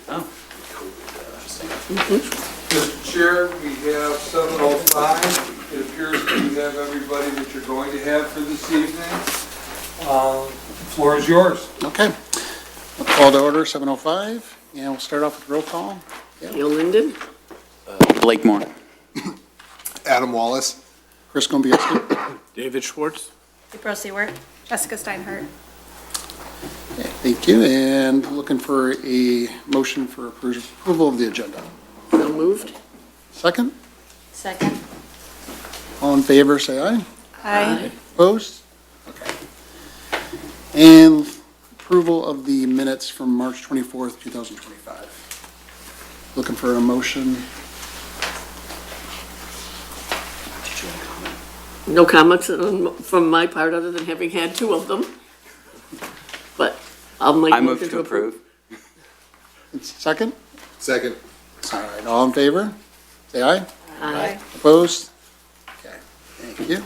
Oh. Mr. Chair, we have 7:05. It appears that we have everybody that you're going to have for this evening. Floor is yours. Okay. We'll call to order 7:05, and we'll start off with roll call. Gail Linden? Blake Moore. Adam Wallace. Chris Gombiewski. David Schwartz. April Seward. Jessica Steinhardt. Okay, thank you, and looking for a motion for approval of the agenda. So moved. Second, Second. all in favor, say aye. Aye. Opposed? Okay. And approval of the minutes from March 24th, 2025. Looking for a motion. No comments from my part, other than having had two of them. But I'll make I a move motion to approve. Second? Second. All right, all in favor? Say aye. Aye. Opposed? Okay, thank you.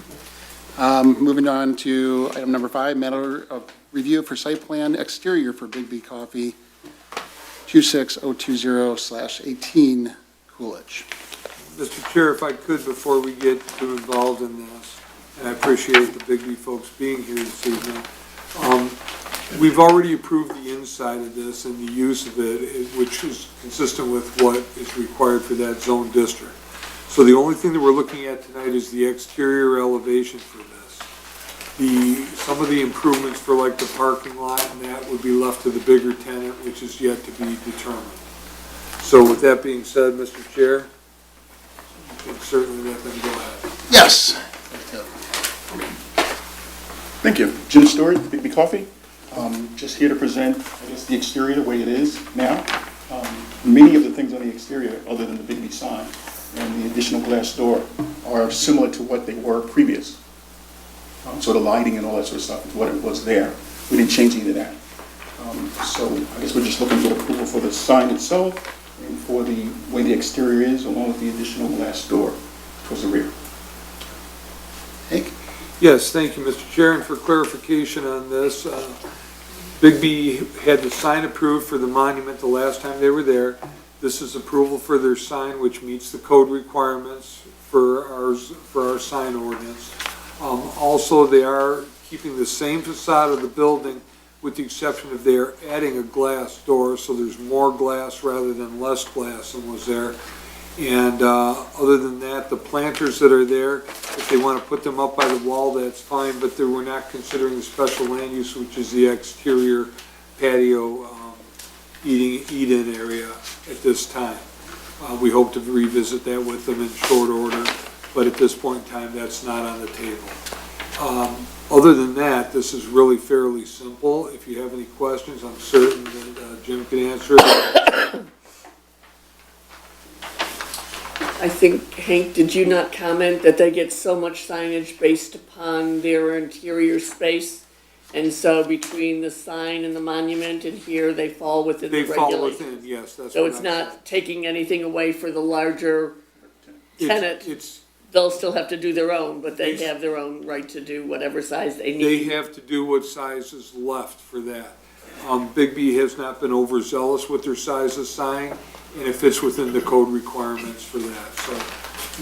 Moving on to item number 5, matter of review for site plan exterior for Big B Coffee, 26020/18 Coolidge. Mr. Chair, if I could, before we get too involved in this, and I appreciate the Bigby folks being here this evening. We've already approved the inside of this and the use of it, which is consistent with what is required for that zone district. So the only thing that we're looking at tonight is the exterior elevation for this. Some of the improvements for like the parking lot and that would be left to the bigger tenant, which is yet to be determined. So with that being said, Mr. Chair, you can certainly let them go ahead. Yes. Thank you. Jim Stewart, Big B Coffee. Just here to present, I guess, the exterior the way it is now. Many of the things on the exterior, other than the Big B sign and the additional glass door, are similar to what they were previous. So the lighting and all that sort of stuff is what it was there. We didn't change any of that. So I guess we're just looking for approval for the sign itself and for the way the exterior is, along with the additional glass door towards the rear. Hank? Yes, thank you, Mr. Chair, and for clarification on this, Bigby had the sign approved for the monument the last time they were there. This is approval for their sign, which meets the code requirements for our sign ordinance. Also, they are keeping the same facade of the building with the exception of they're adding a glass door, so there's more glass rather than less glass than was there. And other than that, the planters that are there, if they want to put them up by the wall, that's fine, but we're not considering the special land use, which is the exterior patio eat-in area at this time. We hope to revisit that with them in short order, but at this point in time, that's not on the table. Other than that, this is really fairly simple. If you have any questions, I'm certain that Jim can answer it. I think, Hank, did you not comment that they get so much signage based upon their interior space? And so between the sign and the monument and here, they fall within the They regulations? fall within, yes, that's So what it's I'm not taking anything away for the larger saying. tenant? It's, They'll still have to do their own, but they have their own right to do whatever size they they need. have to do what size is left for that. Bigby has not been overzealous with their size of sign, and it fits within the code requirements for that. So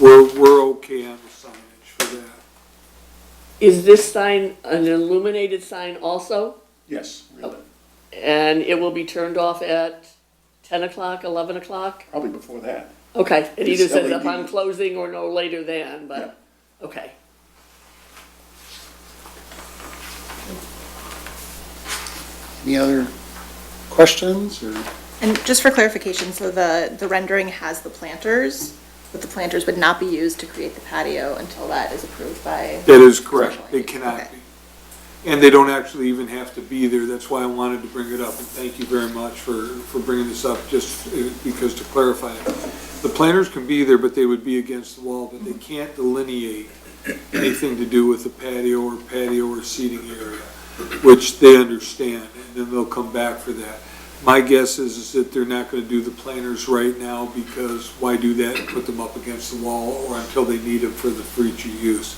we're okay on the signage for that. Is this sign an illuminated sign also? Yes, really. And it will be turned off at 10 o'clock, 11 o'clock? Probably before that. Okay, it either It's says LED. upon closing or no later than, but, okay. Any other questions or? And just for clarification, so the rendering has the planters, but the planters would not be used to create the patio until that is approved by? That is correct. They Okay. cannot be. And they don't actually even have to be there. That's why I wanted to bring it up. And thank you very much for bringing this up, just because to clarify it. The planters can be there, but they would be against the wall, but they can't delineate anything to do with the patio or seating area, which they understand, and then they'll come back for that. My guess is that they're not gonna do the planters right now, because why do that and put them up against the wall or until they need them for the future use?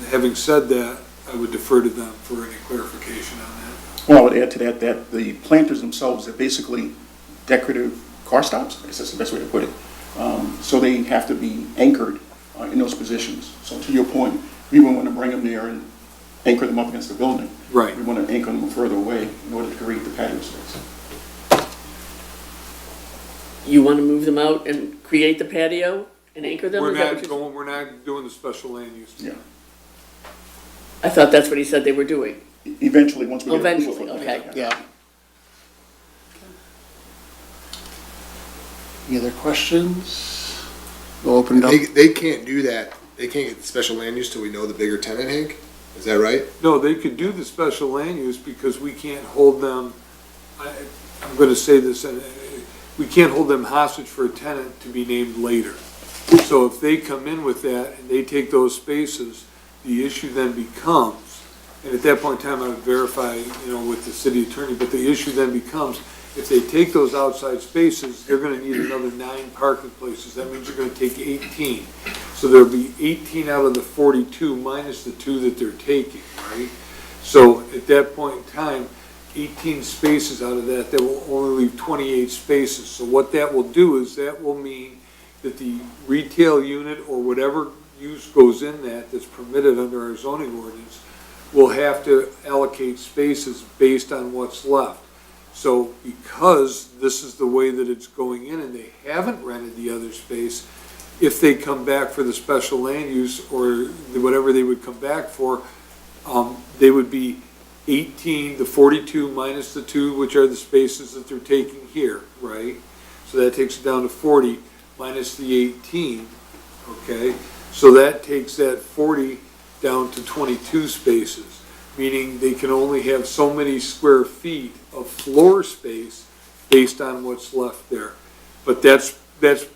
Having said that, I would defer to them for any clarification on that. Well, I would add to that, that the planters themselves are basically decorative car stops, I guess that's the best way to put it. So they have to be anchored in those positions. So to your point, we wouldn't want to bring them there and anchor them up against the building. Right. We want to anchor them further away in order to create the patio space. You want to move them out and create the patio and anchor them? Is that what you're- We're not doing the special land use. Yeah. I thought that's what he said they were doing. Eventually, once we get approval Eventually, from the okay. planner. Yeah. Any other questions? We'll open it up. They can't do that. They can't get the special land use till we know the bigger tenant, Hank? Is that right? No, they could do the special land use because we can't hold them, I'm gonna say this, we can't hold them hostage for a tenant to be named later. So if they come in with that and they take those spaces, the issue then becomes, and at that point in time, I would verify, with the city attorney, but the issue then becomes, if they take those outside spaces, they're gonna need another 9 parking places. That means you're gonna take 18. So there'll be 18 out of the 42 minus the 2 that they're taking, right? So at that point in time, 18 spaces out of that will only leave 28 spaces. So what that will do is that will mean that the retail unit or whatever use goes in that's permitted under our zoning ordinance will have to allocate spaces based on what's left. So because this is the way that it's going in and they haven't rented the other space, if they come back for the special land use or whatever they would come back for, they would be 18, the 42 minus the 2, which are the spaces that they're taking here, right? So that takes it down to 40 minus the 18, okay? So that takes that 40 down to 22 spaces, meaning they can only have so many square feet of floor space based on what's left there. But that's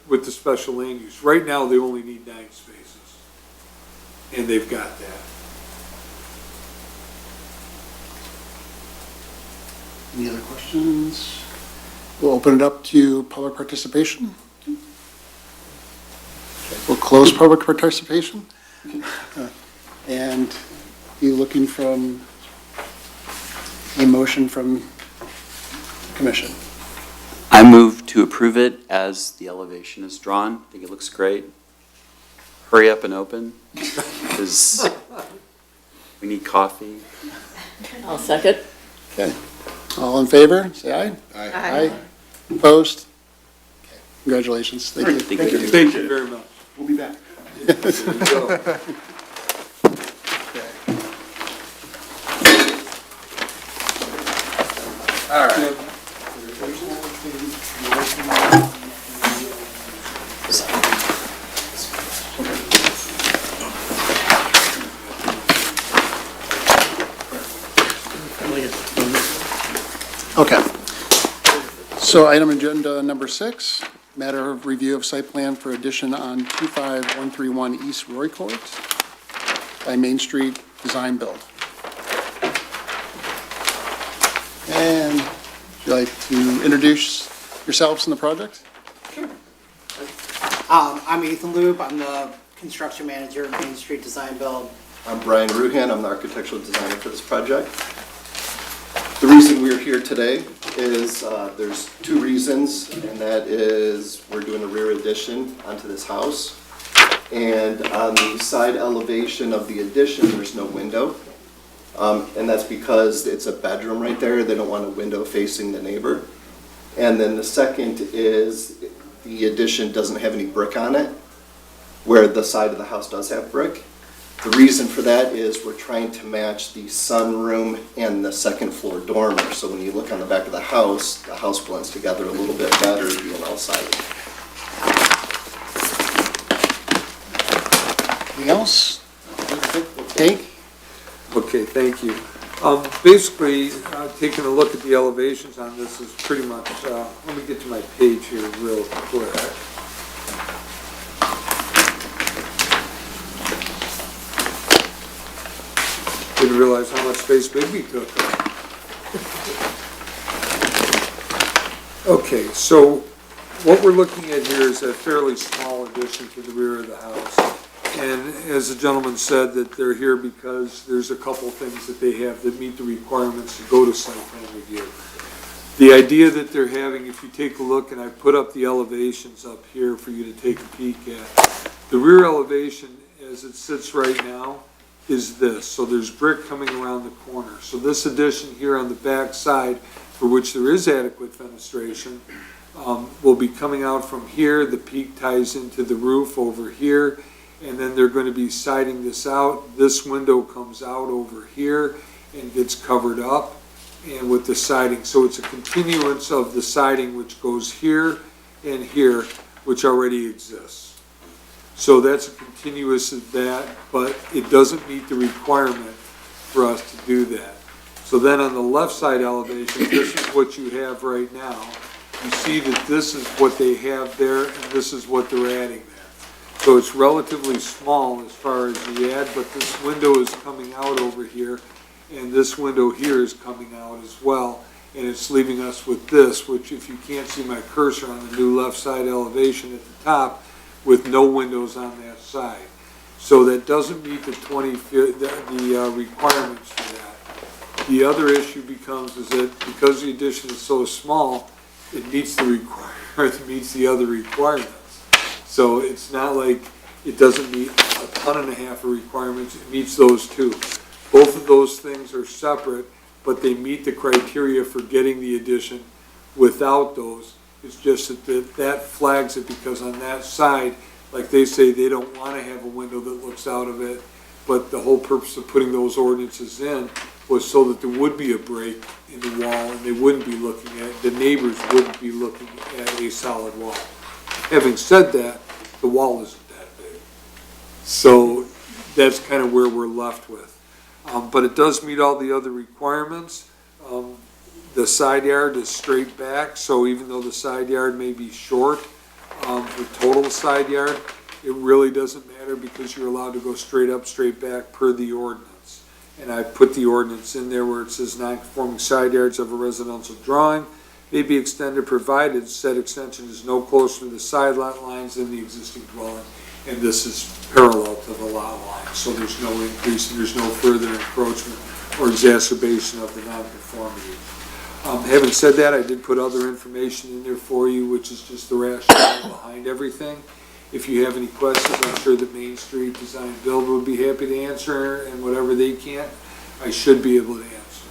with the special land use. Right now, they only need 9 spaces, and they've got that. Any other questions? We'll open it up to public participation. We'll close public participation. And be looking from a motion from commission. I move to approve it as the elevation is drawn. I think it looks great. Hurry up and open, because we need coffee. I'll second. Okay. All in favor, say aye. Aye. Opposed? Congratulations. Thank you. Thank you. Thank you very much. We'll be back. All right. Okay. So item agenda number 6, matter of review of site plan for addition on 25131 East Roy Court by Main Street Design Build. And would you like to introduce yourselves in the project? I'm Ethan Lube, I'm the construction manager at Main Street Design Build. I'm Brian Ruhan, I'm the architectural designer for this project. The reason we're here today is there's 2 reasons, and that is we're doing a rear addition onto this house. And on the side elevation of the addition, there's no window. And that's because it's a bedroom right there. They don't want a window facing the neighbor. And then the second is the addition doesn't have any brick on it, where the side of the house does have brick. The reason for that is we're trying to match the sunroom and the second floor dormer. So when you look on the back of the house blends together a little bit better being outside. Anything else? Hank? Okay, thank you. Basically, taking a look at the elevations on this is pretty much, let me get to my page here real quick. Didn't realize how much space Bigby took. Okay, so what we're looking at here is a fairly small addition to the rear of the house. And as the gentleman said, that they're here because there's a couple things that they have that meet the requirements to go to site plan review. The idea that they're having, if you take a look, and I put up the elevations up here for you to take a peek at. The rear elevation, as it sits right now, is this. So there's brick coming around the corner. So this addition here on the back side, for which there is adequate fenestration, will be coming out from here. The peak ties into the roof over here, and then they're going to be siding this out. This window comes out over here and gets covered up and with the siding. So it's a continuance of the siding which goes here and here, which already exists. So that's a continuous of that, but it doesn't meet the requirement for us to do that. So then on the left side elevation, this is what you have right now. You see that this is what they have there, and this is what they're adding there. So it's relatively small as far as the add, but this window is coming out over here, and this window here is coming out as well, and it's leaving us with this, which if you can't see my cursor on the new left side elevation at the top, with no windows on that side. So that doesn't meet the requirements for that. The other issue becomes is that because the addition is so small, it meets the other requirements. So it's not like it doesn't meet a ton and a half of requirements, it meets those two. Both of those things are separate, but they meet the criteria for getting the addition without those. It's just that that flags it because on that side, like they say, they don't want to have a window that looks out of it, but the whole purpose of putting those ordinances in was so that there would be a break in the wall and they wouldn't be looking at, the neighbors wouldn't be looking at a solid wall. Having said that, the wall isn't that big. So that's kind of where we're left with. But it does meet all the other requirements. The side yard is straight back, so even though the side yard may be short, the total side yard, it really doesn't matter because you're allowed to go straight up, straight back per the ordinance. And I put the ordinance in there where it says non-conforming side yards of a residential drawing may be extended provided said extension is no closer to the side lot lines than the existing dwelling. And this is parallel to the lot line, so there's no increase and there's no further encroachment or exacerbation of the nonconformity. Having said that, I did put other information in there for you, which is just the rationale behind everything. If you have any questions, I'm sure that Main Street Design Build would be happy to answer, and whatever they can't, I should be able to answer.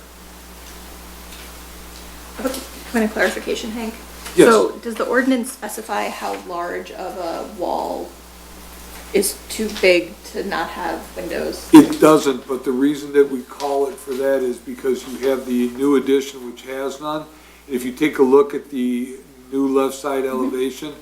Point of clarification, Hank? Yes. So does the ordinance specify how large of a wall is too big to not have windows? It doesn't, but the reason that we call it for that is because you have the new addition which has none. And if you take a look at the new left side elevation,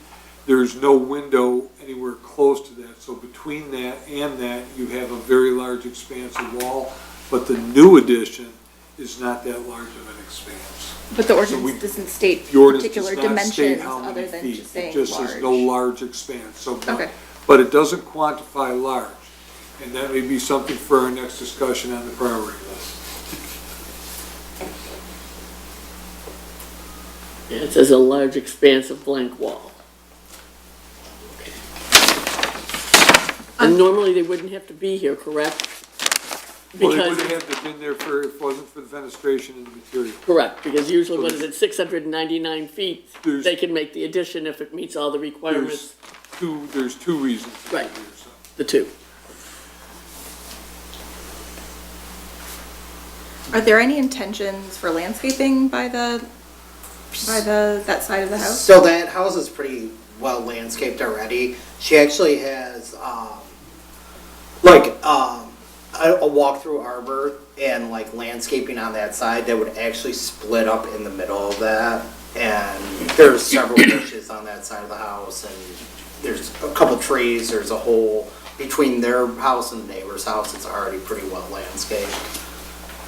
there's no window anywhere close to that. So between that and that, you have a very large expansive wall, but the new addition is not that large of an expanse. But the we- ordinance doesn't state The ordinance particular does not state dimensions how many other than feet. just saying It just says no large. large expanse, so. Okay. But it doesn't quantify large, and that may be something for our next discussion on the priority list. Yeah, it says a large expanse of blank wall. And normally they wouldn't have to be here, correct? Well, they Because, wouldn't have to have been there if it wasn't for the fenestration and the material. correct, because usually what is it, 699 feet, There's- they can make the addition if it meets all the requirements, There's two reasons. to be Right. here, so. the two. Are there any intentions for landscaping by that side of the house? So that house is pretty well landscaped already. She actually has, a walk-through arbor and like landscaping on that side that would actually split up in the middle of that. And there's several bushes on that side of the house, and there's a couple trees, there's a hole between their house and the neighbor's house. It's already pretty well landscaped.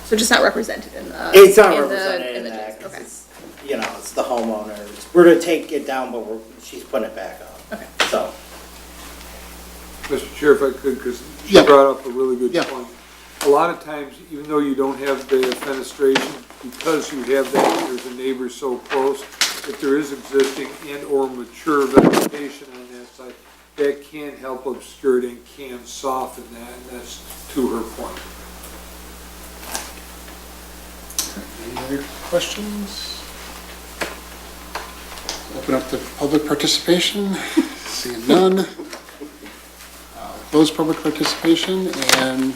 So just not represented in the. It's not in the represented in images. that, 'cause Okay. it's, it's the homeowners. We're gonna take it down, but she's putting it back up. Okay. So, Mr. Chair, if I could, because Yeah. you brought up a really good Yeah. point. A lot of times, even though you don't have the fenestration, because you have that, there's a neighbor so close, if there is existing and/or mature vegetation on that side, that can help obscure it and can soften that, and that's to her point. Any other questions? Open up to public participation. Seeing none. Close public participation, and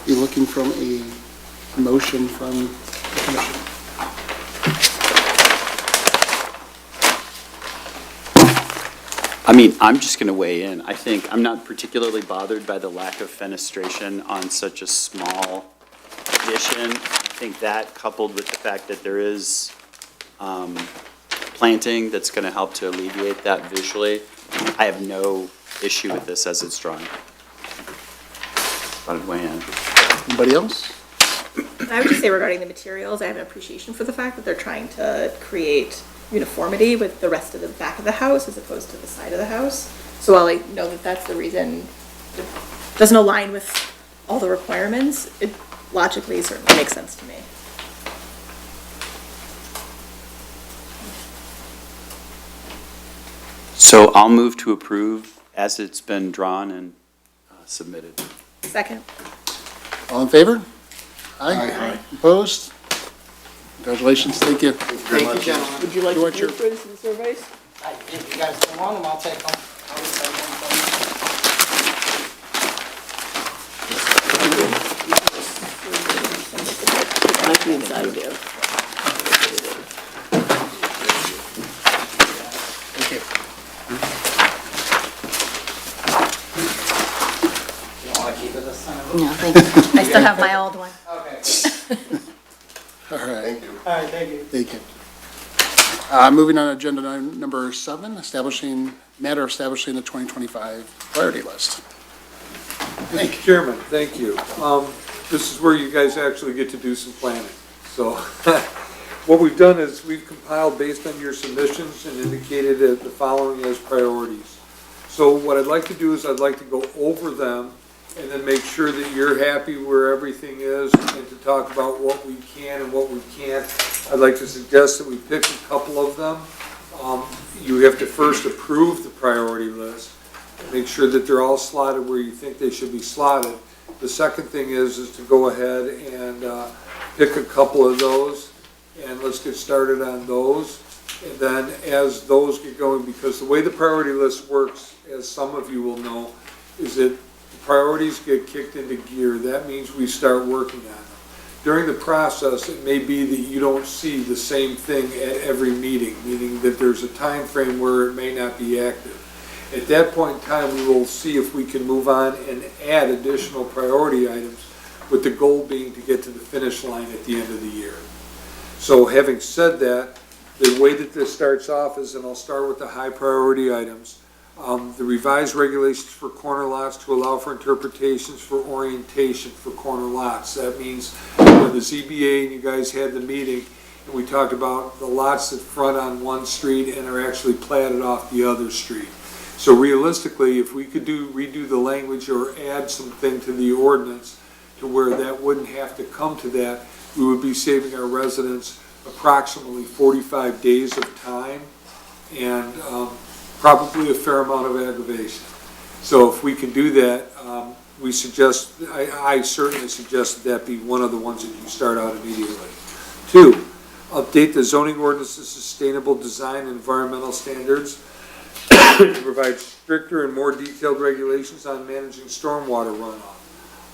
be looking from a motion from the commission. I mean, I'm just going to weigh in. I think I'm not particularly bothered by the lack of fenestration on such a small addition. I think that, coupled with the fact that there is planting that's going to help to alleviate that visually, I have no issue with this as it's drawn. Thought I'd weigh in. Anybody else? I would just say regarding the materials, I have an appreciation for the fact that they're trying to create uniformity with the rest of the back of the house as opposed to the side of the house. So while I know that that's the reason it doesn't align with all the requirements, it logically certainly makes sense to me. So I'll move to approve as it's been drawn and submitted. Second. All in favor? Aye. Aye. Opposed? Congratulations, thank you. Thank you, gentlemen. Would you like You to want your- do prints and surveys? If you guys don't want them, I'll take them. I'll send them for you. Might be inside there. Thank you. You wanna keep it this time? No, thank you. I still have my old one. Okay. All right, Thank you. All right, thank you. thank you. Moving on, agenda number 7, establishing the 2025 priority list. Mr. Chairman, thank you. This is where you guys actually get to do some planning. So what we've done is we've compiled based on your submissions and indicated that the following as priorities. So what I'd like to do is I'd like to go over them and then make sure that you're happy where everything is and to talk about what we can and what we can't. I'd like to suggest that we pick a couple of them. You have to first approve the priority list, make sure that they're all slotted where you think they should be slotted. The second thing is to go ahead and pick a couple of those, and let's get started on those. And then as those get going, because the way the priority list works, as some of you will know, is that the priorities get kicked into gear. That means we start working on them. During the process, it may be that you don't see the same thing at every meeting, meaning that there's a time frame where it may not be active. At that point in time, we will see if we can move on and add additional priority items, with the goal being to get to the finish line at the end of the year. So having said that, the way that this starts off is, and I'll start with the high priority items, the revised regulations for corner lots to allow for interpretations for orientation for corner lots. That means when the ZBA and you guys had the meeting, and we talked about the lots that front on one street and are actually platted off the other street. So realistically, if we could redo the language or add something to the ordinance to where that wouldn't have to come to that, we would be saving our residents approximately 45 days of time and probably a fair amount of aggravation. So if we can do that, we suggest, I certainly suggest that be one of the ones that you start out immediately. 2, update the zoning ordinance to sustainable design and environmental standards to provide stricter and more detailed regulations on managing stormwater runoff.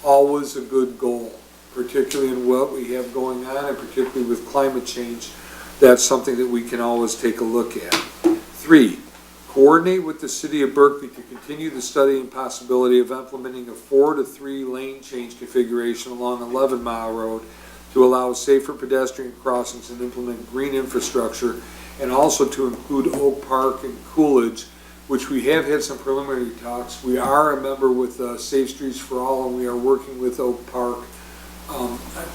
Always a good goal, particularly in what we have going on and particularly with climate change. That's something that we can always take a look at. 3, coordinate with the city of Berkeley to continue the study and possibility of implementing a 4 to 3 lane change configuration along 11 Mile Road to allow safer pedestrian crossings and implement green infrastructure, and also to include Oak Park and Coolidge, which we have had some preliminary talks. We are a member with Safe Streets for All, and we are working with Oak Park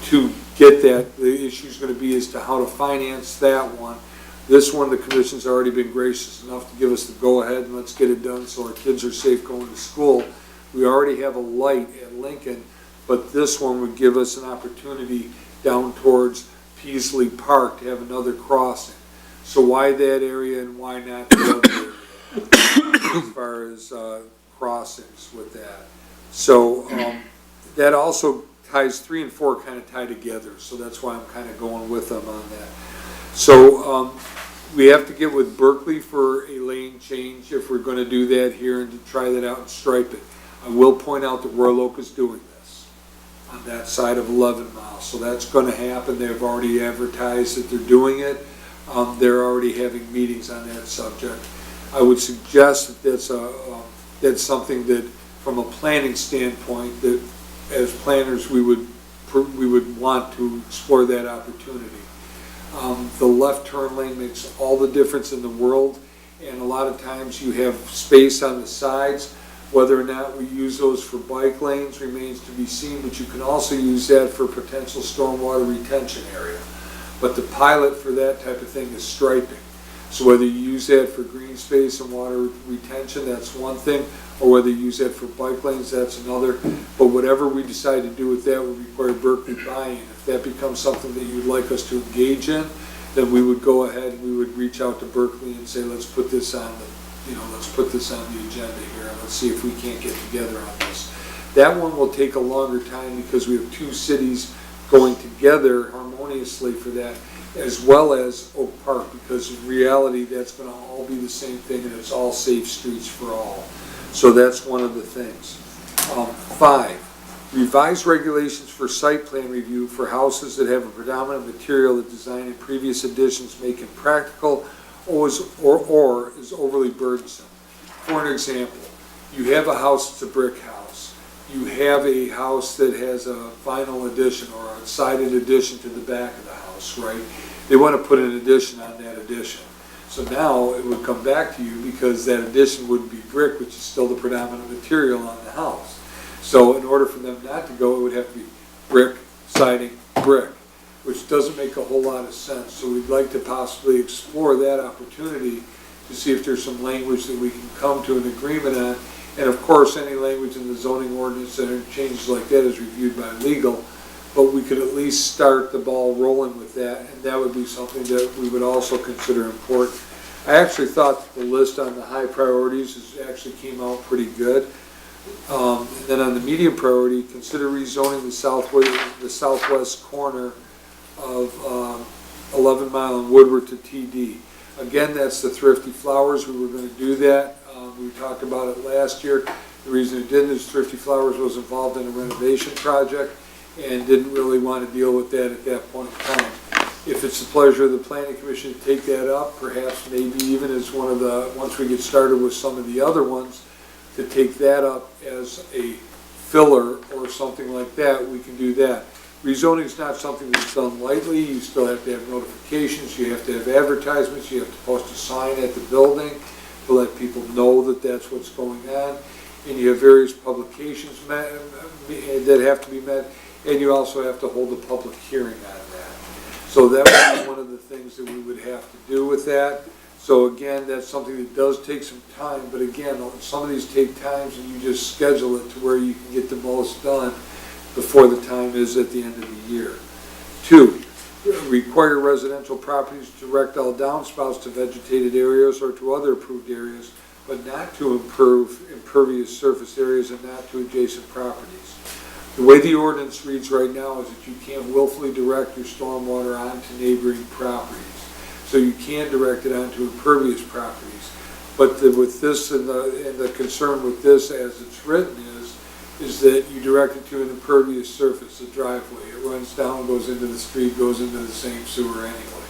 to get that. The issue is going to be as to how to finance that one. This one, the commission's already been gracious enough to give us the go-ahead, and let's get it done so our kids are safe going to school. We already have a light at Lincoln, but this one would give us an opportunity down towards Peasley Park to have another crossing. So why that area and why not the other area? as far as crossings with that. So that also ties 3 and 4 kind of tie together, so that's why I'm kind of going with them on that. So we have to get with Berkeley for a lane change if we're going to do that here and to try that out and stripe it. I will point out that Royal Oak is doing this on that side of 11 Mile, so that's going to happen. They've already advertised that they're doing it. They're already having meetings on that subject. I would suggest that that's something that, from a planning standpoint, that as planners we would want to explore that opportunity. The left turn lane makes all the difference in the world, and a lot of times you have space on the sides. Whether or not we use those for bike lanes remains to be seen, but you can also use that for potential stormwater retention area. But the pilot for that type of thing is striping. So whether you use that for green space and water retention, that's one thing, or whether you use that for bike lanes, that's another. But whatever we decide to do with that would require Berkeley buy-in. If that becomes something that you'd like us to engage in, then we would go ahead and we would reach out to Berkeley and say, let's put this on let's put this on the agenda here, and let's see if we can't get together on this. That one will take a longer time because we have 2 cities going together harmoniously for that, as well as Oak Park, because in reality, that's going to all be the same thing, and it's all safe streets for all. So that's one of the things. 5, revise regulations for site plan review for houses that have a predominant material that design and previous additions make impractical or is overly burdensome. For an example, you have a house that's a brick house. You have a house that has a vinyl addition or a sided addition to the back of the house, right? They want to put an addition on that addition. So now it would come back to you because that addition would be brick, which is still the predominant material on the house. So in order for them not to go, it would have to be brick, siding, brick, which doesn't make a whole lot of sense. So we'd like to possibly explore that opportunity to see if there's some language that we can come to an agreement on. And of course, any language in the zoning ordinance and changes like that is reviewed by legal, but we could at least start the ball rolling with that, and that would be something that we would also consider important. I actually thought that the list on the high priorities actually came out pretty good. And then on the medium priority, consider rezoning the southwest corner of 11 Mile and Woodward to TD. Again, that's the Thrifty Flowers. We were going to do that. We talked about it last year. The reason it didn't is Thrifty Flowers was involved in a renovation project and didn't really want to deal with that at that point in time. If it's the pleasure of the Planning Commission to take that up, perhaps maybe even as one of the, once we get started with some of the other ones, to take that up as a filler or something like that, we can do that. Rezoning is not something that's done lightly. You still have to have notifications, you have to have advertisements, you have to post a sign at the building to let people know that that's what's going on. And you have various publications that have to be met, and you also have to hold a public hearing on that. So that would be one of the things that we would have to do with that. So again, that's something that does take some time, but again, some of these take times and you just schedule it to where you can get the most done before the time is at the end of the year. 2, require residential properties to direct all downspouts to vegetated areas or to other approved areas, but not to impervious surface areas and not to adjacent properties. The way the ordinance reads right now is that you can't willfully direct your stormwater onto neighboring properties. So you can direct it onto impervious properties. But with this and the concern with this as it's written is that you direct it to an impervious surface, a driveway. It runs down, goes into the street, goes into the same sewer anyway.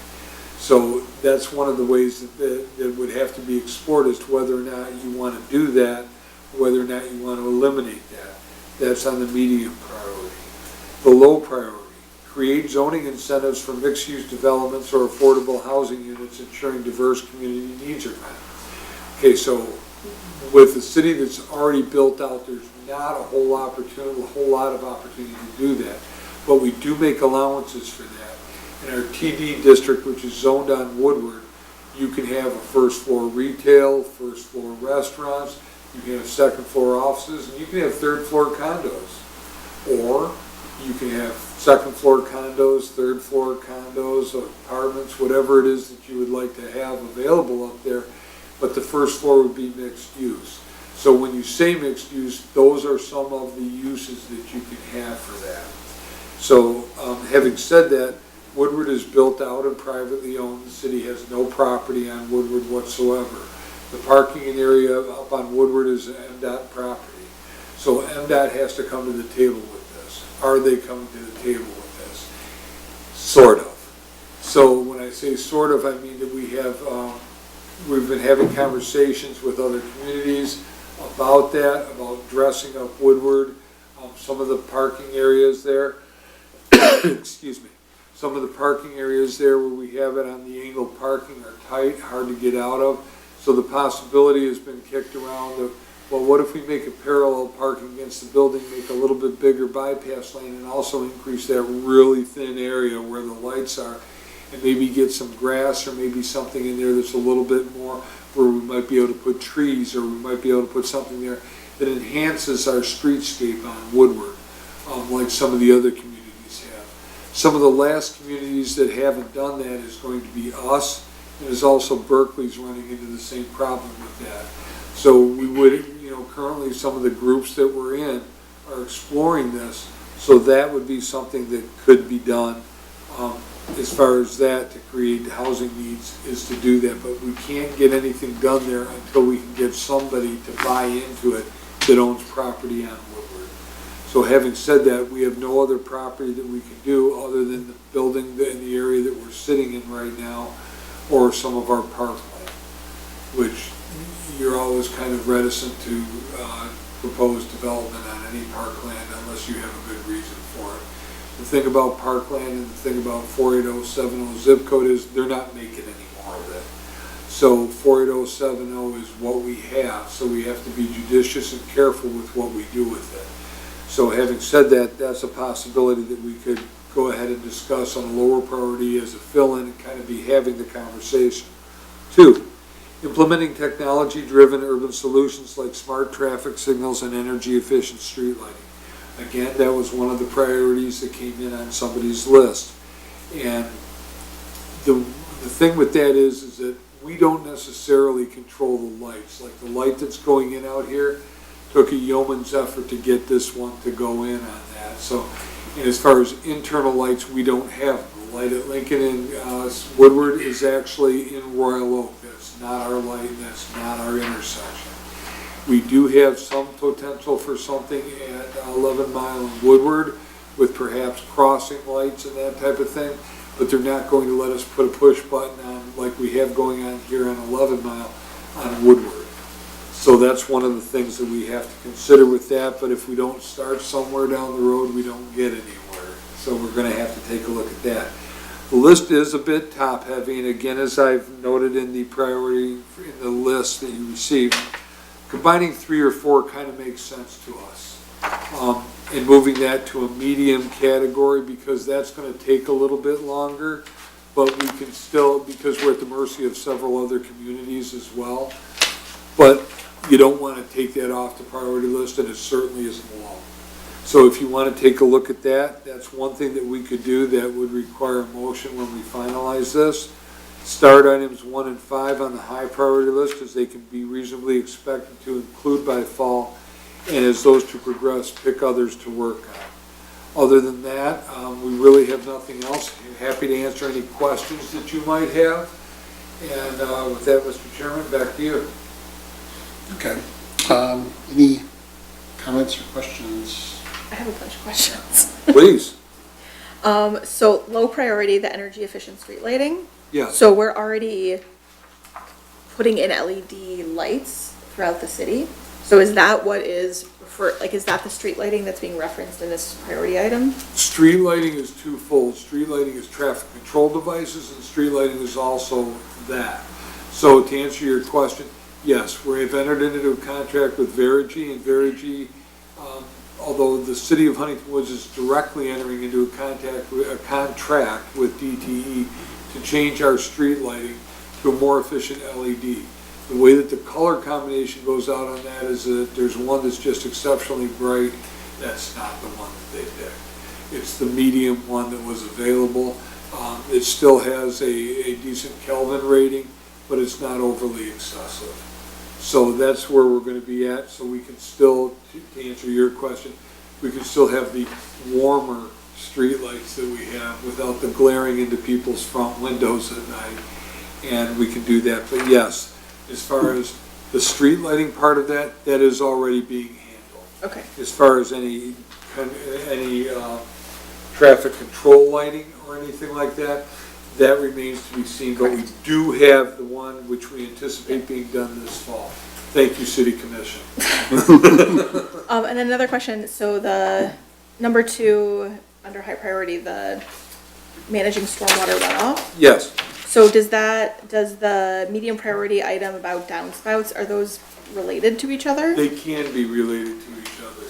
So that's one of the ways that would have to be explored as to whether or not you want to do that, whether or not you want to eliminate that. That's on the medium priority. The low priority, create zoning incentives for mixed-use developments or affordable housing units ensuring diverse community needs are met. Okay, so with the city that's already built out, there's not a whole lot of opportunity to do that. But we do make allowances for that. In our TD district, which is zoned on Woodward, you can have a first floor retail, first floor restaurants, you can have second floor offices, and you can have third floor condos. Or you can have second floor condos, third floor condos, apartments, whatever it is that you would like to have available up there. But but the first floor would be mixed use. So when you say mixed use, those are some of the uses that you can have for that. So, having said that, Woodward is built out and privately owned. The city has no property on Woodward whatsoever. The parking area up on Woodward is an MDOT property. So MDOT has to come to the table with this. Are they coming to the table with this? Sort of. So when I say sort of, I mean that we've been having conversations with other communities about that, about dressing up Woodward, some of the parking areas there. Excuse me. Some of the parking areas there where we have it on the angled parking are tight, hard to get out of. So the possibility has been kicked around of, well, what if we make a parallel parking against the building, make a little bit bigger bypass lane, and also increase that really thin area where the lights are, and maybe get some grass or maybe something in there that's a little bit more, where we might be able to put trees, or we might be able to put something there that enhances our streetscape on Woodward, like some of the other communities have. Some of the last communities that haven't done that is going to be us, and is also Berkeley's running into the same problem with that. So we would, currently some of the groups that we're in are exploring this, so that would be something that could be done. As far as that, to create housing needs, is to do that, but we can't get anything done there until we can get somebody to buy into it that owns property on Woodward. So having said that, we have no other property that we can do other than the building in the area that we're sitting in right now, or some of our parkland, which you're always kind of reticent to propose development on any parkland unless you have a good reason for it. The thing about parkland and the thing about 48070 zip code is they're not making any more of it. So 48070 is what we have, so we have to be judicious and careful with what we do with it. So having said that, that's a possibility that we could go ahead and discuss on a lower priority as a fill-in and kind of be having the conversation. 2, implementing technology-driven urban solutions like smart traffic signals and energy-efficient street lighting. Again, that was one of the priorities that came in on somebody's list. And the thing with that is that we don't necessarily control the lights. Like the light that's going in out here took a yeoman's effort to get this one to go in on that. So, and as far as internal lights, we don't have them. The light at Lincoln and Woodward is actually in Royal Oak. That's not our light, that's not our intersection. We do have some potential for something at 11 Mile and Woodward with perhaps crossing lights and that type of thing, but they're not going to let us put a push button on like we have going on here on 11 Mile on Woodward. So that's one of the things that we have to consider with that, but if we don't start somewhere down the road, we don't get anywhere. So we're going to have to take a look at that. The list is a bit top-heavy, and again, as I've noted in the priority, in the list that you received, combining 3 or 4 kind of makes sense to us. And moving that to a medium category, because that's going to take a little bit longer, but we can still, because we're at the mercy of several other communities as well. But you don't want to take that off the priority list, and it certainly isn't long. So if you want to take a look at that, that's one thing that we could do that would require a motion when we finalize this. Start items 1 and 5 on the high priority list, as they can be reasonably expected to include by fall, and as those two progress, pick others to work on. Other than that, we really have nothing else. I'm happy to answer any questions that you might have. And with that, Mr. Chairman, back to you. Okay. Any comments or questions? I have a bunch of questions. Please. So low priority, the energy efficient street lighting. Yeah. So we're already putting in LED lights throughout the city. So is that what is is that the street lighting that's being referenced in this priority item? Street lighting is twofold. Street lighting is traffic control devices, and street lighting is also that. So to answer your question, yes, we've entered into a contract with Verigy, and Verigy, although the city of Huntington Woods is directly entering into a contract with DTE to change our street lighting to a more efficient LED. The way that the color combination goes out on that is that there's one that's just exceptionally bright. That's not the one that they picked. It's the medium one that was available. It still has a decent Kelvin rating, but it's not overly excessive. So that's where we're gonna be at, so we can still, to answer your question, we can still have the warmer streetlights that we have without the glaring into people's front windows at night. And we can do that, but yes, as far as the street lighting part of that, that is already being handled. Okay. As far as any traffic control lighting or anything like that, that remains to be seen, but we do have the one which we anticipate being done this fall. Thank you, City Commission. And then another question, so the number 2, under high priority, the managing stormwater runoff. Yes, So does the medium priority item about downspouts, are those related to each other? they can be related to each other.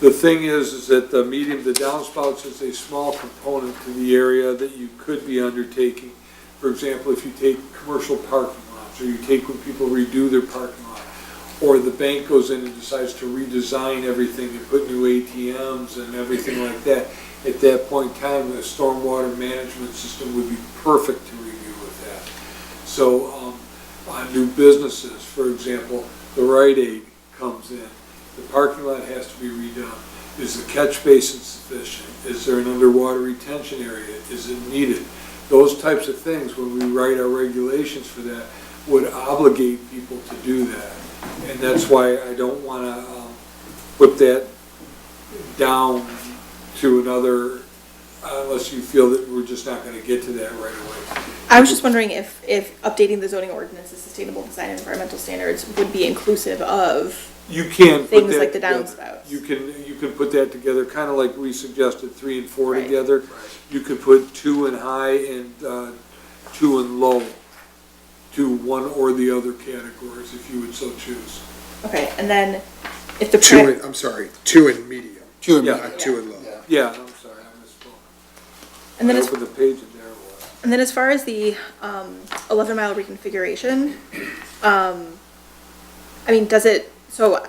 The thing is that the downspouts is a small component to the area that you could be undertaking. For example, if you take commercial parking lots, or you take when people redo their parking lot, or the bank goes in and decides to redesign everything and put new ATMs and everything like that, at that point in time, the stormwater management system would be perfect to review with that. So, on new businesses, for example, the Rite Aid comes in, the parking lot has to be redone. Is the catch basin sufficient? Is there an underwater retention area? Is it needed? Those types of things, when we write our regulations for that, would obligate people to do that. And that's why I don't want to put that down to another, unless you feel that we're just not going to get to that right away. I was just wondering if updating the zoning ordinance to sustainable design and environmental standards would be inclusive of You can put things that like the together. downspouts. You can put that together, kind of like we suggested 3 and 4 Right. together. You could put 2 in high and 2 in low, to one or the other categories if you would so choose. Okay, and then if the. 2 in, I'm sorry, 2 in medium, 2 and Yeah. not 2 in low. Yeah, I'm sorry, I misspoke. And then I as opened the page and there it was. And then as far as the 11-mile reconfiguration, I mean, does it, so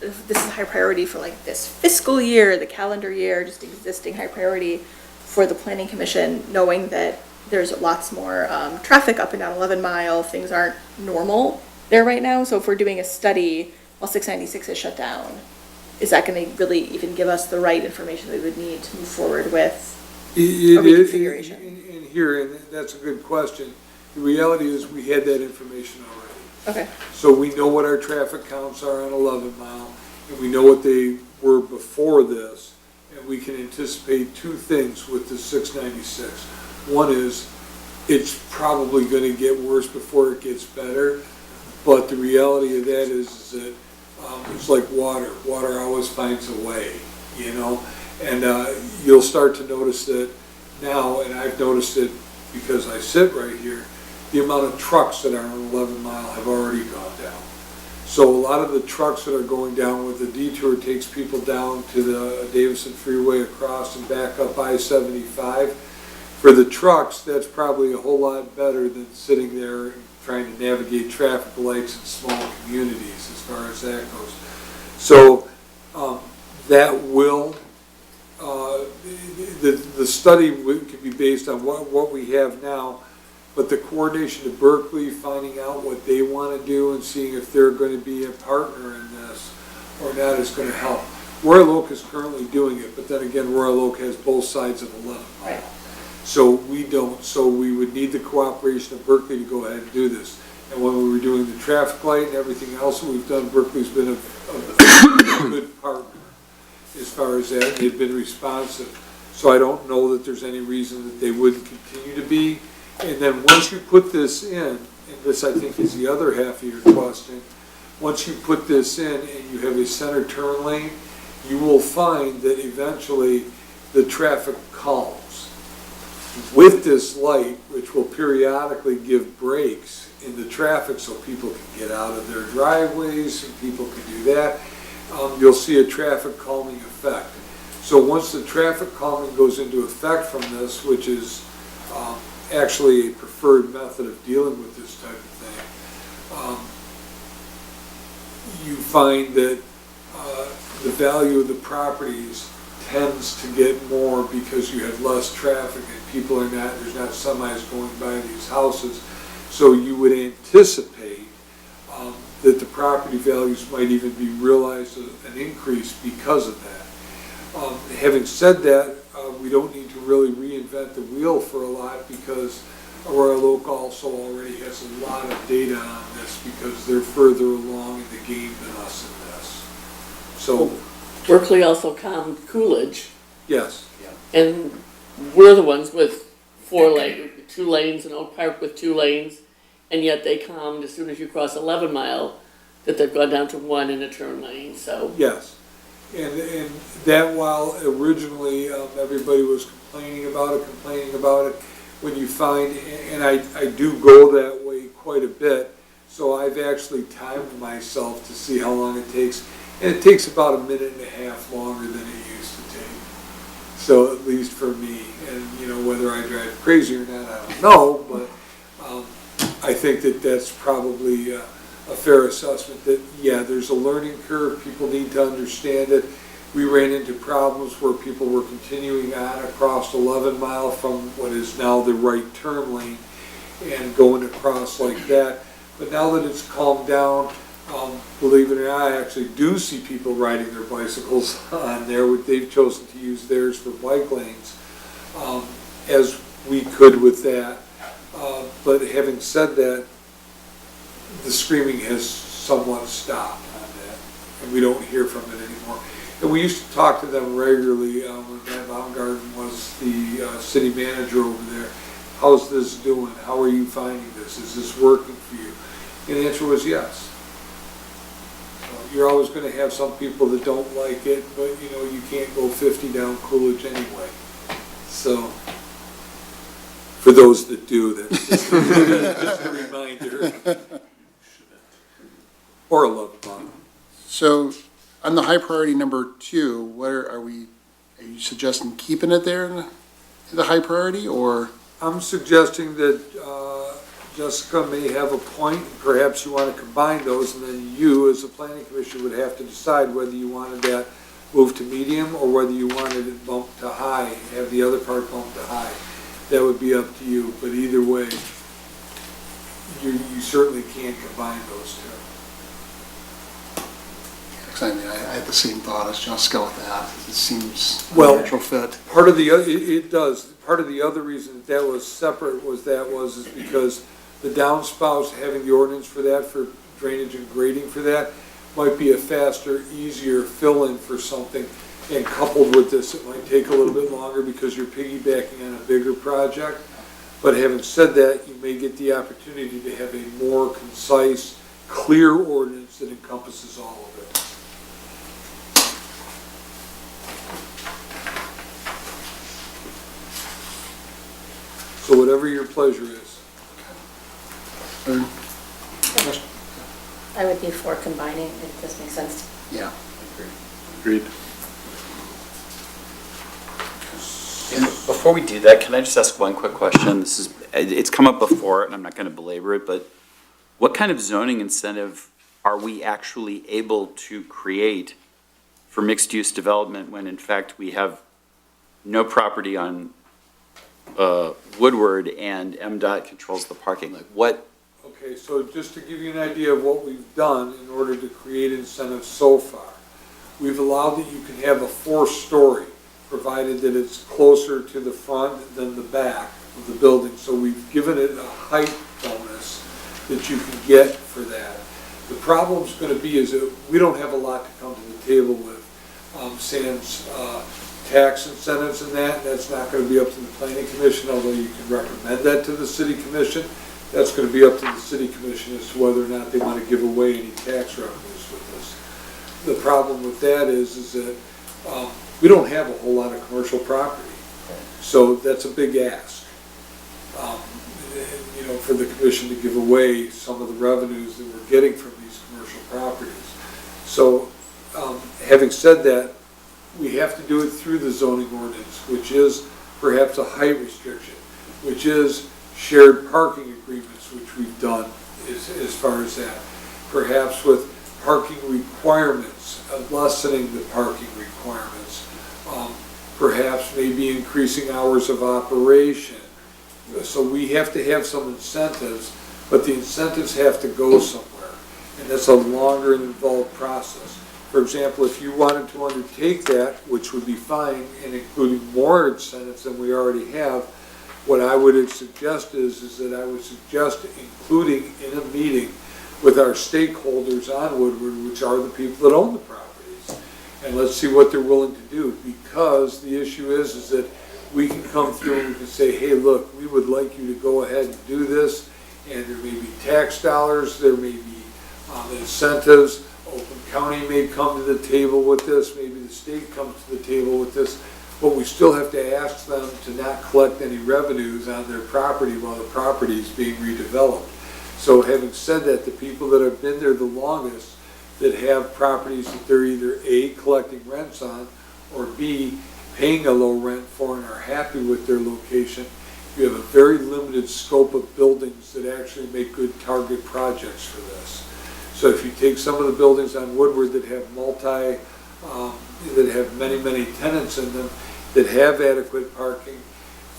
if this is high priority for like this fiscal year, the calendar year, just existing high priority for the planning commission, knowing that there's lots more traffic up and down 11 Mile, things aren't normal there right now. So if we're doing a study while 696 is shut down, is that going to really even give us the right information that we would need to move forward with? reconfiguration. In here, and that's a good question. The reality is we had that information already. Okay, So we know what our traffic counts are on 11 Mile, and we know what they were before this, and we can anticipate 2 things with the 696. One is, it's probably gonna get worse before it gets better, but the reality of that is that it's like water. Water always finds a way, you know? And you'll start to notice that now, and I've noticed it because I sit right here, the amount of trucks that are on 11 Mile have already gone down. So a lot of the trucks that are going down with the detour takes people down to the Davison Freeway across and back up I-75. For the trucks, that's probably a whole lot better than sitting there and trying to navigate traffic lights in small communities as far as that goes. So that will, the study could be based on what we have now, but the coordination of Berkeley, finding out what they want to do and seeing if they're going to be a partner in this or not is going to help. Royal Oak is currently doing it, but then again, Royal Oak has both sides of 11 Mile. right. So we don't, so we would need the cooperation of Berkeley to go ahead and do this. And when we were doing the traffic light and everything else that we've done, Berkeley's been a good partner as far as that, they've been responsive. So I don't know that there's any reason that they wouldn't continue to be. And then once you put this in, and this I think is the other half of your question, once you put this in and you have a center turn lane, you will find that eventually the traffic calms. With this light, which will periodically give breaks in the traffic so people can get out of their driveways and people can do that, you'll see a traffic calming effect. So once the traffic calming goes into effect from this, which is actually a preferred method of dealing with this type of thing, you find that the value of the properties tends to get more because you have less traffic and people are not, there's not semis going by these houses. So you would anticipate that the property values might even be realized an increase because of that. Having said that, we don't need to really reinvent the wheel for a lot because Royal Oak also already has a lot of data on this because they're further along in the game than us in this. So, Berkeley also calmed Coolidge, yes, and we're the ones with 2 lanes, and Oak Park with 2 lanes, and yet they calmed as soon as you cross 11 Mile, that they've gone down to 1 in a turn lane, so. yes. And that while originally everybody was complaining about it, when you find, and I do go that way quite a bit, so I've actually timed myself to see how long it takes. And it takes about a minute and a half longer than it used to take. So at least for me, and you know, whether I drive crazy or not, I don't know, but I think that that's probably a fair assessment that, yeah, there's a learning curve, people need to understand it. We ran into problems where people were continuing on across 11 Mile from what is now the right turn lane and going across like that. But now that it's calmed down, believe it or not, I actually do see people riding their bicycles on there. They've chosen to use theirs for bike lanes, as we could with that. But having said that, the screaming has somewhat stopped on that, and we don't hear from it anymore. And we used to talk to them regularly when Matt Baumgarten was the city manager over there. How's this doing? How are you finding this? Is this working for you? And the answer was yes. You're always going to have some people that don't like it, but you know, you can't go 50 down Coolidge anyway. So, for those that do, that's just a reminder. Or a love bomb. So on the high priority number 2, what are you suggesting keeping it there in the high priority, or? I'm suggesting that Jessica may have a point, perhaps you want to combine those, and then you, as a planning commission, would have to decide whether you wanted that moved to medium or whether you wanted it bumped to high, have the other part bumped to high. That would be up to you, but either way, you certainly can't combine those two. I mean, I had the same thought as Jessica with that. It seems a Well, natural fit. Part of the, it does, part of the other reason that was separate is because the downspouts, having the ordinance for that, for drainage and grading for that, might be a faster, easier fill-in for something. And coupled with this, it might take a little bit longer because you're piggybacking on a bigger project. But having said that, you may get the opportunity to have a more concise, clear ordinance that encompasses all of it. So whatever your pleasure is. I would be for combining, it just makes sense. Yeah. Agreed. Before we do that, can I just ask one quick question? It's come up before, and I'm not going to belabor it, but what kind of zoning incentive are we actually able to create for mixed-use development when in fact we have no property on Woodward and MDOT controls the parking? Like what? Okay, so just to give you an idea of what we've done in order to create incentives so far, we've allowed that you can have a 4-story, provided that it's closer to the front than the back of the building. So we've given it a height bonus that you can get for that. The problem's going to be is that we don't have a lot to come to the table with, sans tax incentives and that. That's not going to be up to the planning commission, although you can recommend that to the city commission. That's going to be up to the city commission as to whether or not they want to give away any tax revenues with this. The problem with that is that we don't have a whole lot of commercial property, so that's a big ask. You know, for the commission to give away some of the revenues that we're getting from these commercial properties. So, having said that, we have to do it through the zoning ordinance, which is perhaps a height restriction, which is shared parking agreements, which we've done as far as that. Perhaps with parking requirements, lessening the parking requirements. Perhaps maybe increasing hours of operation. So we have to have some incentives but the incentives have to go somewhere, and that's a longer and involved process. For example, if you wanted to undertake that, which would be fine, and including more incentives than we already have, what I would suggest is that I would suggest including in a meeting with our stakeholders on Woodward, which are the people that own the properties, and let's see what they're willing to do, because the issue is that we can come through and we can say, hey, look, we would like you to go ahead and do this, and there may be tax dollars, there may be incentives, Oakland County may come to the table with this, maybe the state comes to the table with this, but we still have to ask them to not collect any revenues on their property while the property is being redeveloped. So having said that, the people that have been there the longest, that have properties that they're either A, collecting rents on, or B, paying a low rent for and are happy with their location, you have a very limited scope of buildings that actually make good target projects for this. So if you take some of the buildings on Woodward that have that have many tenants in them, that have adequate parking,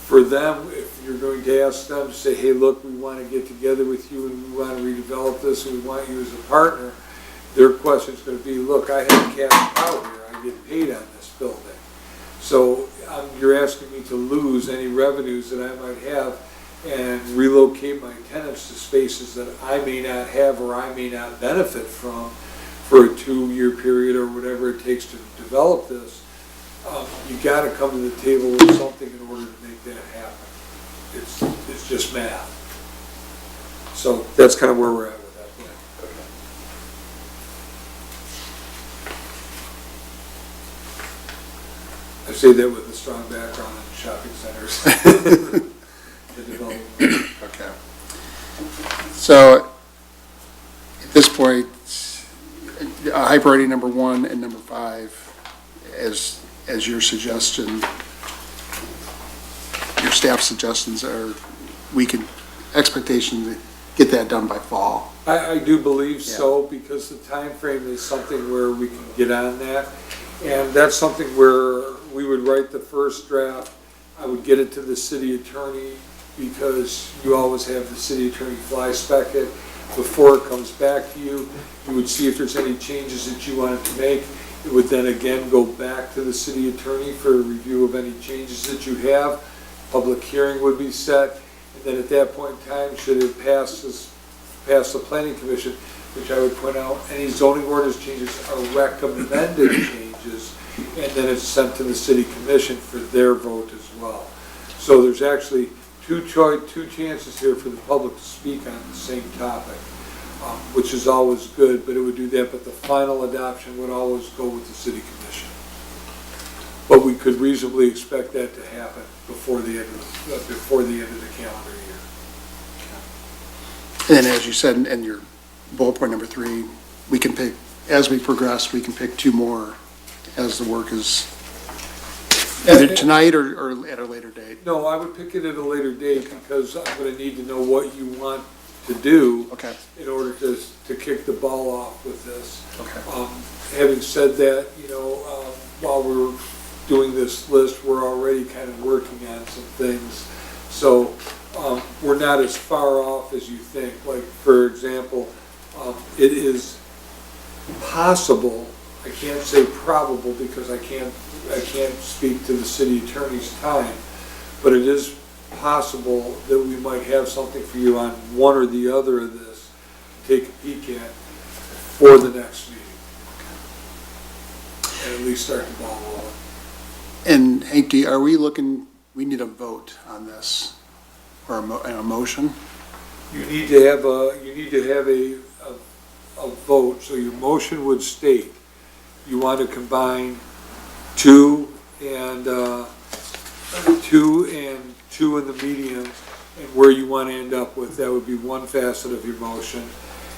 for them, if you're going to ask them to say, hey, look, we want to get together with you and we want to redevelop this and we want you as a partner, their question is going to be, look, I have cash cow here, I get paid on this building. So you're asking me to lose any revenues that I might have and relocate my tenants to spaces that I may not have or I may not benefit from for a 2-year period or whatever it takes to develop this. You got to come to the table with something in order to make that happen. It's just math. So that's kind of where we're at with that plan. I say that with a strong background in shopping centers. The development. Okay. So, at this point, high priority number 1 and number 5, as your suggestion, your staff suggestions are, we can, expectation to get that done by fall. I do believe so, because the time frame is something where we can get on that. And that's something where we would write the first draft. I would get it to the city attorney, because you always have the city attorney fly spec it before it comes back to you. You would see if there's any changes that you wanted to make. It would then again go back to the city attorney for a review of any changes that you have. Public hearing would be set, and then at that point in time, should it pass the planning commission, which I would point out, any zoning ordinance changes are recommended changes, and then it's sent to the city commission for their vote as well. So there's actually two chances here for the public to speak on the same topic, which is always good, but it would do that, but the final adoption would always go with the city commission. But we could reasonably expect that to happen before the end of the calendar year. And as you said in your bullet point number 3, we can pick, as we progress, we can pick 2 more as the work is either tonight or at a later date. No, I would pick it at a later date, because I'm going to need to know what you want to do Okay. in order to kick the ball off with this. Okay. Having said that, while we're doing this list, we're already kind of working on some things. So we're not as far off as you think. Like, for example, it is possible, I can't say probable because I can't speak to the city attorney's time, but it is possible that we might have something for you on one or the other of this to take a peek at for the next meeting. And at least start the ball rolling. And Hank, are we looking, we need a vote on this, or a motion? You need to have a vote, so your motion would state you want to combine 2 and 2 in the medium, and where you want to end up with. That would be one facet of your motion.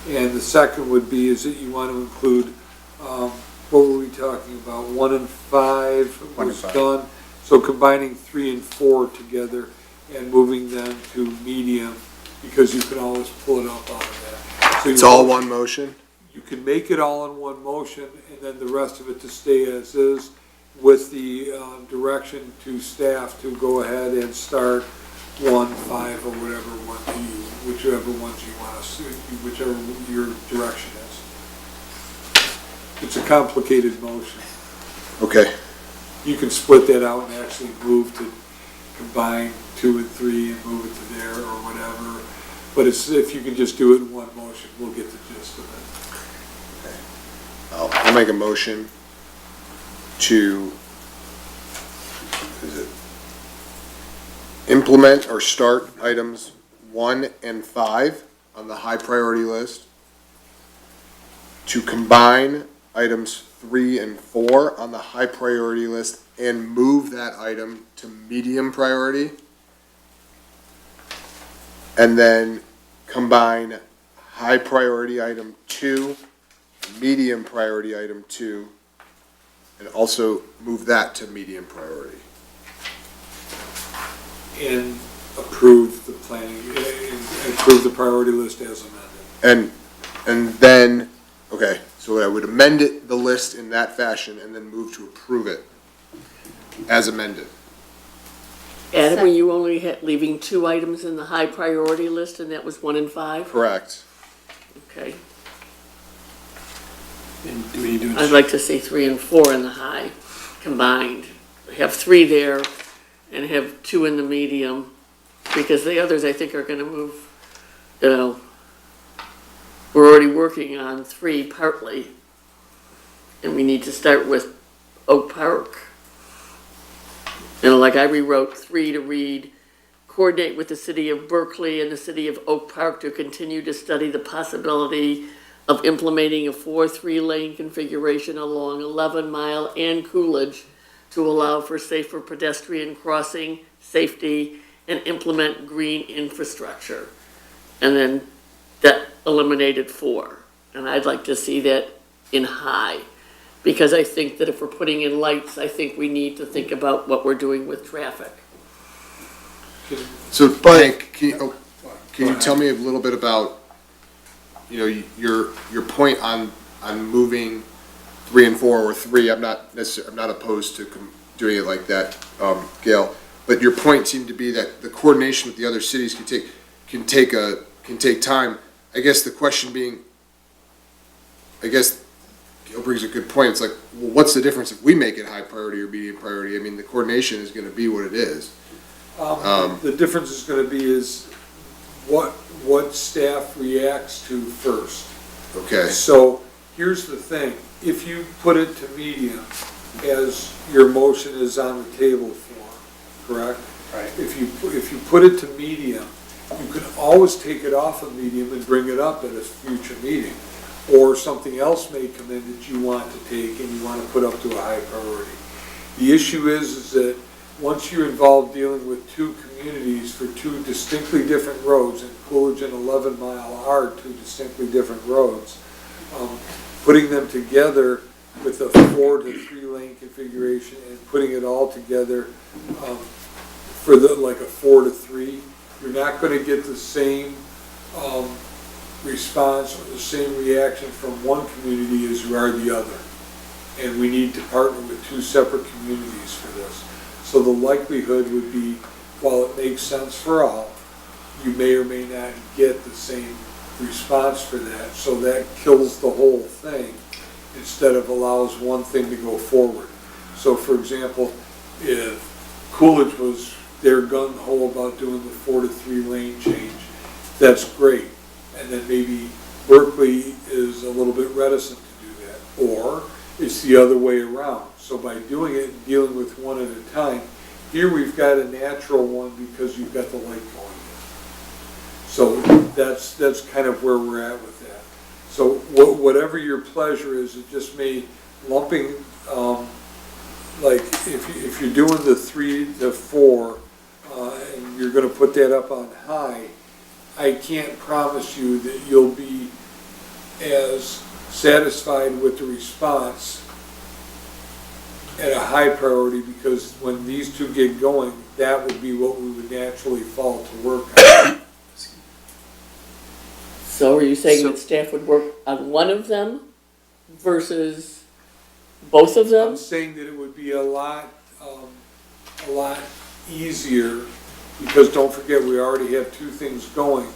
And the second would be is that you want to include, what were we talking about? 1 and 5 was done. So combining 3 and 4 together and moving them to medium, because you can always pull it up out of that. So It's all one motion? you can make it all in one motion, and then the rest of it to stay as is, with the direction to staff to go ahead and start 1, 5, or whatever one whichever ones you want to, whichever your direction is. It's a complicated motion. Okay, You can split that out and actually move to combine 2 and 3 and move it to there or whatever. But it's, if you can just do it in one motion, we'll get the gist of it. I'll make a motion to, is it, implement or start items 1 and 5 on the high priority list, to combine items 3 and 4 on the high priority list and move that item to medium priority, and then combine high priority item 2, medium priority item 2, and also move that to medium priority. And approve the planning, and approve the priority list as amended. And then, okay, so I would amend it, the list in that fashion, and then move to approve it as amended. Adam, were you only leaving 2 items in the high priority list, and that was 1 and 5? Correct. Okay. And do we do I'd like to see 3 and 4 in the high combined. Have 3 there and have 2 in the medium, because the others I think are gonna move, you know, we're already working on 3 partly. And we need to start with Oak Park. You know, like I rewrote 3 to read, coordinate with the city of Berkeley and the city of Oak Park to continue to study the possibility of implementing a 4-3 lane configuration along 11 Mile and Coolidge to allow for safer pedestrian crossing, safety, and implement green infrastructure. And then that eliminated 4. And I'd like to see that in high, because I think that if we're putting in lights, I think we need to think about what we're doing with traffic. So, Hank, can you tell me a little bit about, you know, your point on moving 3 and 4, or 3, I'm not opposed to doing it like that, Gail, but your point seemed to be that the coordination with the other cities can take time. I guess the question being, Gail brings a good point. It's like, well, what's the difference if we make it high priority or medium priority? I mean, the coordination is gonna be what it is. The difference is gonna be is what staff reacts to first. Okay, So here's the thing, if you put it to medium, as your motion is on the table for, correct? Right. If you put it to medium, you can always take it off of medium and bring it up at a future meeting. Or something else may come in that you want to take and you want to put up to a high priority. The issue is that once you're involved dealing with 2 communities for 2 distinctly different roads, and Coolidge and 11 Mile are 2 distinctly different roads, putting them together with a 4 to 3 lane configuration and putting it all together for like a 4 to 3, you're not going to get the same response or the same reaction from one community as you are the other. And we need to partner with 2 separate communities for this. So the likelihood would be, while it makes sense for all, you may or may not get the same response for that. So that kills the whole thing instead of allows one thing to go forward. So for example, if Coolidge was their gung-ho about doing the 4 to 3 lane change, that's great. And then maybe Berkeley is a little bit reticent to do that. Or it's the other way around. So by doing it and dealing with one at a time, here we've got a natural one because you've got the light going in. So that's kind of where we're at with that. So whatever your pleasure is, it just may lumping, like if you're doing the 3 to 4, and you're gonna put that up on high, I can't promise you that you'll be as satisfied with the response at a high priority, because when these 2 get going, that would be what we would naturally fall to work on. So are you saying that staff would work on one of them versus both of them? I'm saying that it would be a lot easier Because don't forget, we already have two things going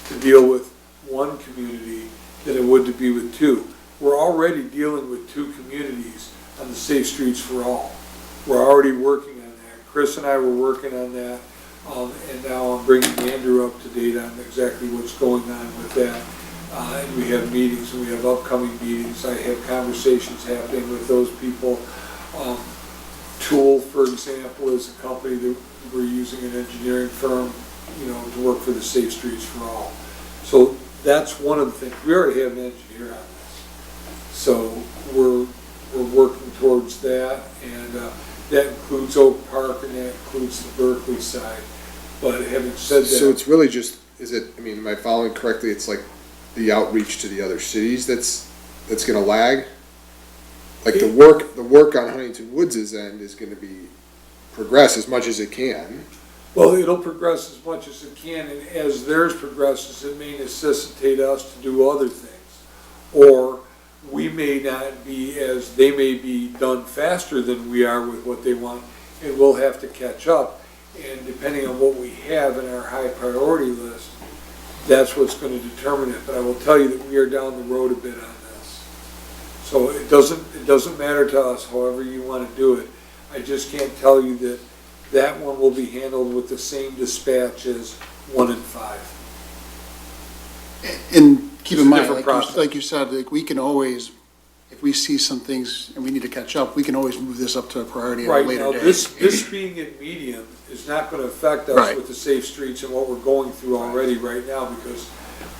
to deal with one community than it would to be with two. We're already dealing with two communities on the Safe Streets for All. We're already working on that. Chris and I were working on that, and now I'm bringing Andrew up to date on exactly what's going on with that. And we have meetings, and we have upcoming meetings. I have conversations happening with those people. Tool, for example, is a company that we're using, an engineering firm, to work for the Safe Streets for All. So that's one of the things. We already have an engineer on this. So we're working towards that, and that includes Oak Park and that includes the Berkeley side. But having said that. So it's really just, am I following correctly? It's like the outreach to the other cities that's gonna lag? Like the work on Huntington Woods' end is gonna progress as much as it can. Well, it'll progress as much as it can, and as theirs progresses, it may necessitate us to do other things. Or we may not be they may be done faster than we are with what they want, and we'll have to catch up. And depending on what we have in our high priority list, that's what's going to determine it. But I will tell you that we are down the road a bit on this. So it doesn't matter to us however you want to do it. I just can't tell you that that one will be handled with the same dispatch as 1 and 5. And keep in mind, Different process. like you said, like we can always, if we see some things and we need to catch up, we can always move this up to a priority at a Right, later now, date. this being at medium is not gonna affect us Right. with the Safe Streets and what we're going through already right now, because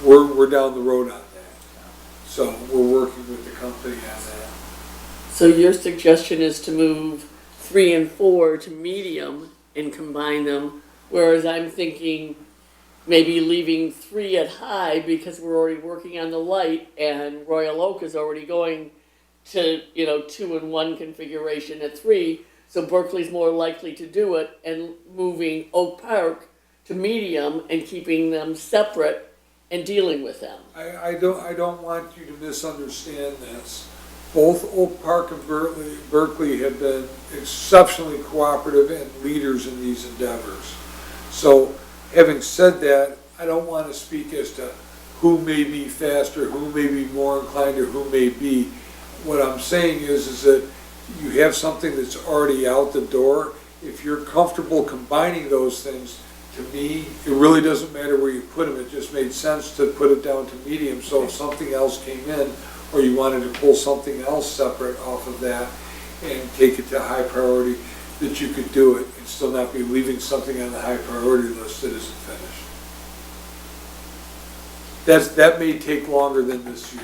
we're down the road on that. So we're working with the company on that. So your suggestion is to move 3 and 4 to medium and combine them, whereas I'm thinking maybe leaving 3 at high because we're already working on the light and Royal Oak is already going to, 2 and 1 configuration at 3. So Berkeley's more likely to do it, and moving Oak Park to medium and keeping them separate and dealing with them. I don't want you to misunderstand this. Both Oak Park and Berkeley have been exceptionally cooperative and leaders in these endeavors. So having said that, I don't want to speak as to who may be faster, who may be more inclined, or who may be. What I'm saying is that you have something that's already out the door. If you're comfortable combining those things, to me, it really doesn't matter where you put them. It just made sense to put it down to medium. So if something else came in, or you wanted to pull something else separate off of that and take it to high priority, that you could do it and still not be leaving something on the high priority list that isn't finished. That may take longer than this year.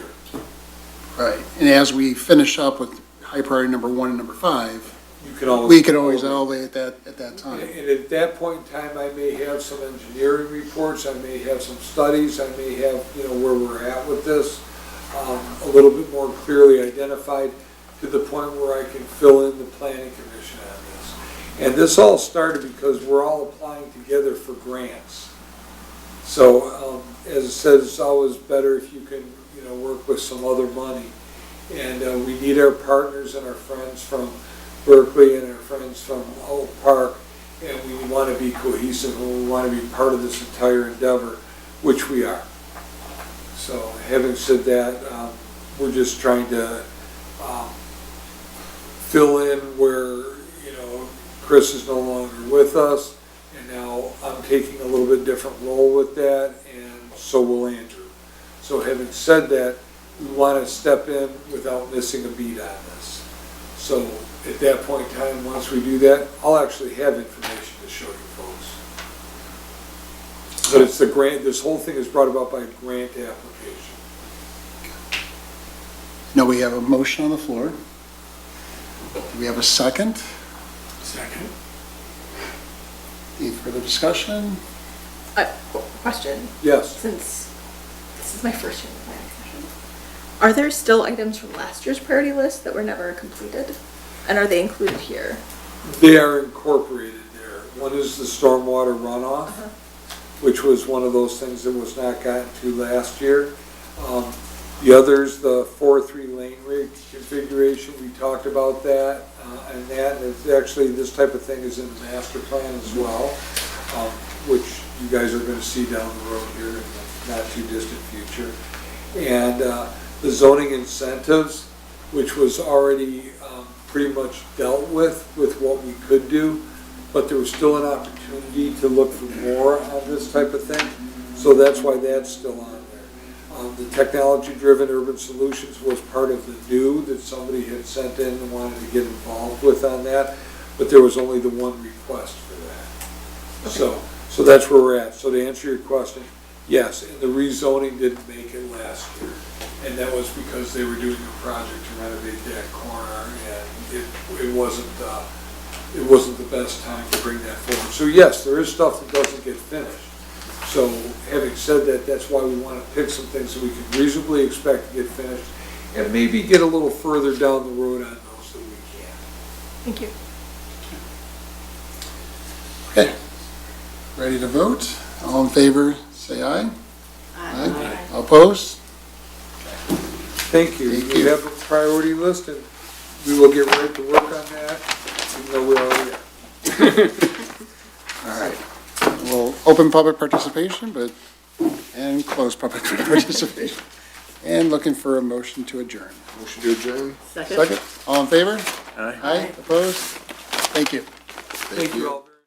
Right, and as we finish up with high priority number 1 and number 5, You can always. we can always elevate at that time. And at that point in time, I may have some engineering reports, I may have some studies, I may have, where we're at with this, a little bit more clearly identified, to the point where I can fill in the planning commission on this. And this all started because we're all applying together for grants. So, as I said, it's always better if you can, work with some other money. And we need our partners and our friends from Berkeley and our friends from Oak Park, and we want to be cohesive, and we want to be part of this entire endeavor, which we are. So having said that, we're just trying to fill in where, Chris is no longer with us, and now I'm taking a little bit different role with that, and so will Andrew. So having said that, we want to step in without missing a beat on this. So at that point in time, once we do that, I'll actually have information to show you folks. But it's the grant, this whole thing is brought about by a grant application. Now we have a motion on the floor. Do we have a second? Second. Any further discussion? Question, Yes. since this is my first year in the planning commission, are there still items from last year's priority list that were never completed? And are they included here? They are incorporated there. One is the stormwater runoff, which was one of those things that was not gotten to last year. The other's the 4-3 lane rate configuration. We talked about that, and it's actually, this type of thing is in the master plan as well. which you guys are gonna see down the road here in the not too distant future. And the zoning incentives, which was already pretty much dealt with what we could do, but there was still an opportunity to look for more on this type of thing. So that's why that's still on there. The technology-driven urban solutions was part of the new that somebody had sent in and wanted to get involved with on that, but there was only the one request for that. So that's where we're at. So to answer your question, yes, and the rezoning didn't make it last year. And that was because they were doing a project to renovate that corner, and it wasn't the best time to bring that forward. So yes, there is stuff that doesn't get finished. So having said that, that's why we want to pick some things that we can reasonably expect to get finished, and maybe get a little further down the road on those that we can. Thank you. Okay. Ready to vote? All in favor, say aye. Aye. All opposed? Thank you. Thank We you. have a priority list, and we will get right to work on that, even though we already are. All right. We'll open public participation, and close public participation. And looking for a motion to adjourn. Motion to adjourn? Second, all in favor? Aye. Opposed? Thank you. Thank you all very much.